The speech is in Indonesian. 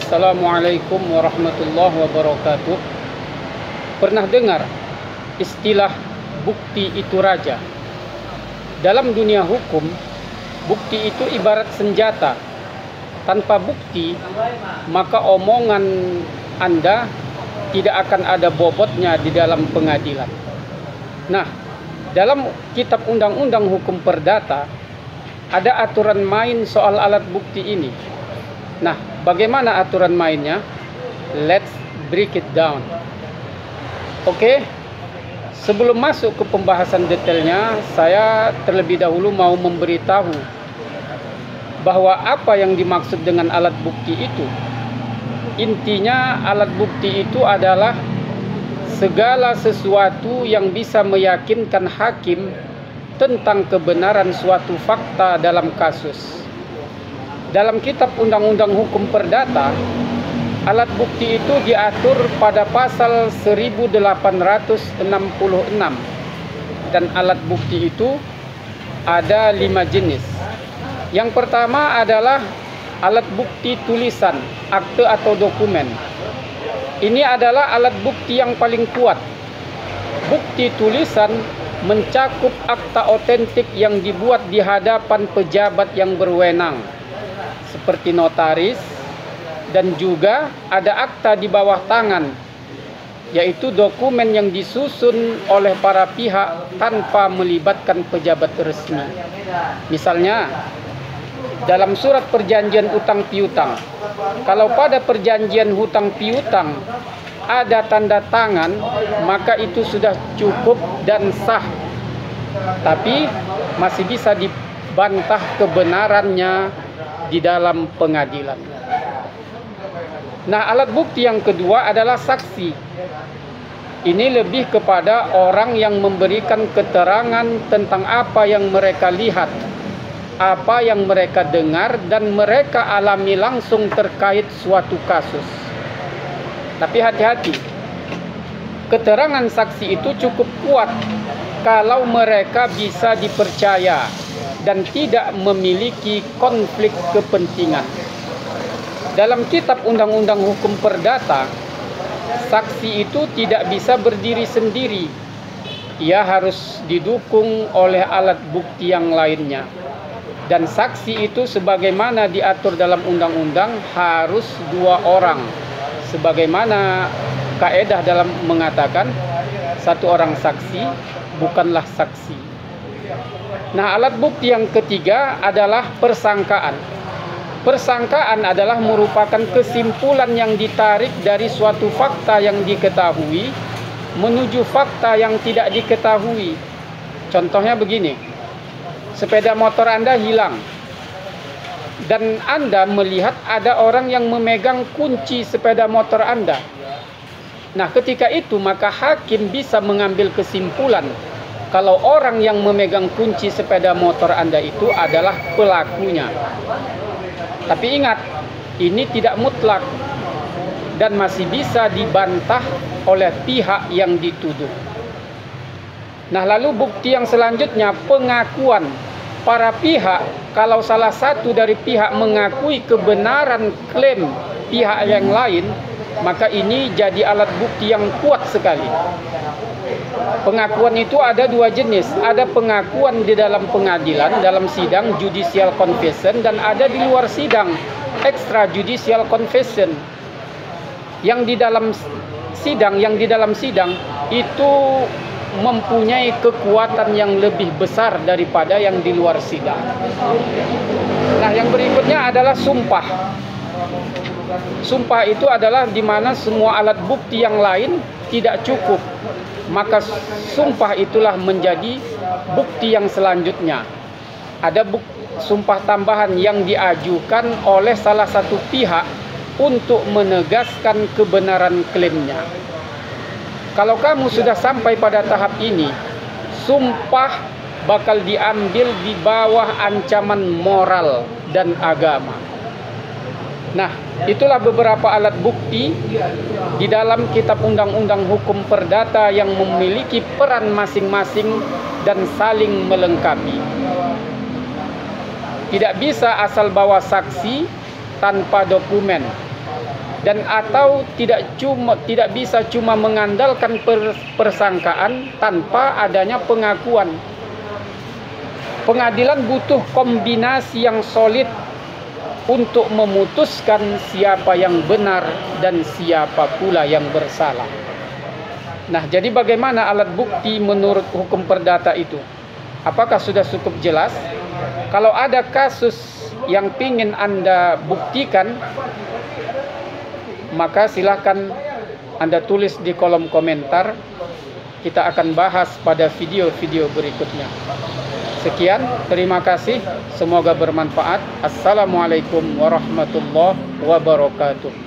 Assalamualaikum warahmatullahi wabarakatuh. Pernah dengar istilah bukti itu raja? Dalam dunia hukum, bukti itu ibarat senjata. Tanpa bukti, maka omongan Anda tidak akan ada bobotnya di dalam pengadilan. Nah, dalam kitab undang-undang hukum perdata, ada aturan main soal alat bukti ini. Nah, bagaimana aturan mainnya? Let's break it down. Oke, sebelum masuk ke pembahasan detailnya, saya terlebih dahulu mau memberitahu bahwa apa yang dimaksud dengan alat bukti itu. Intinya, alat bukti itu adalah segala sesuatu yang bisa meyakinkan hakim tentang kebenaran suatu fakta dalam kasus. Dalam kitab undang-undang hukum perdata, alat bukti itu diatur pada pasal 1866, dan alat bukti itu ada 5 jenis. Yang pertama adalah alat bukti tulisan, akte atau dokumen. Ini adalah alat bukti yang paling kuat. Bukti tulisan mencakup akta otentik yang dibuat di hadapan pejabat yang berwenang, seperti notaris, dan juga ada akta di bawah tangan, yaitu dokumen yang disusun oleh para pihak tanpa melibatkan pejabat resmi. Misalnya, dalam surat perjanjian utang piutang, kalau pada perjanjian hutang piutang ada tanda tangan, maka itu sudah cukup dan sah. Tapi masih bisa dibantah kebenarannya di dalam pengadilan. Nah, alat bukti yang kedua adalah saksi. Ini lebih kepada orang yang memberikan keterangan tentang apa yang mereka lihat, apa yang mereka dengar, dan mereka alami langsung terkait suatu kasus. Tapi hati-hati, keterangan saksi itu cukup kuat kalau mereka bisa dipercaya dan tidak memiliki konflik kepentingan. Dalam kitab undang-undang hukum perdata, saksi itu tidak bisa berdiri sendiri. Ia harus didukung oleh alat bukti yang lainnya. Dan saksi itu sebagaimana diatur dalam undang-undang harus 2 orang. Sebagaimana kaedah dalam mengatakan 1 orang saksi bukanlah saksi. Nah, alat bukti yang ketiga adalah persangkaan. Persangkaan adalah merupakan kesimpulan yang ditarik dari suatu fakta yang diketahui menuju fakta yang tidak diketahui. Contohnya begini, sepeda motor Anda hilang dan Anda melihat ada orang yang memegang kunci sepeda motor Anda. Nah, ketika itu maka hakim bisa mengambil kesimpulan kalau orang yang memegang kunci sepeda motor Anda itu adalah pelakunya. Tapi ingat, ini tidak mutlak dan masih bisa dibantah oleh pihak yang dituduh. Nah, lalu bukti yang selanjutnya, pengakuan. Para pihak, kalau salah satu dari pihak mengakui kebenaran klaim pihak yang lain, maka ini jadi alat bukti yang kuat sekali. Pengakuan itu ada 2 jenis. Ada pengakuan di dalam pengadilan, dalam sidang, judicial confession, dan ada di luar sidang, extrajudicial confession. Yang di dalam sidang itu mempunyai kekuatan yang lebih besar daripada yang di luar sidang. Nah, yang berikutnya adalah sumpah. Sumpah itu adalah di mana semua alat bukti yang lain tidak cukup, maka sumpah itulah menjadi bukti yang selanjutnya. Ada sumpah tambahan yang diajukan oleh salah satu pihak untuk menegaskan kebenaran klaimnya. Kalau kamu sudah sampai pada tahap ini, sumpah bakal diambil di bawah ancaman moral dan agama. Nah, itulah beberapa alat bukti di dalam kitab undang-undang hukum perdata yang memiliki peran masing-masing dan saling melengkapi. Tidak bisa asal bawa saksi tanpa dokumen. dan atau tidak bisa cuma mengandalkan persangkaan tanpa adanya pengakuan. Pengadilan butuh kombinasi yang solid untuk memutuskan siapa yang benar dan siapa pula yang bersalah. Nah, jadi bagaimana alat bukti menurut hukum perdata itu? Apakah sudah cukup jelas? Kalau ada kasus yang ingin Anda buktikan, maka silahkan Anda tulis di kolom komentar. Kita akan bahas pada video-video berikutnya. Sekian, terima kasih. Semoga bermanfaat. Assalamualaikum warahmatullahi wabarakatuh.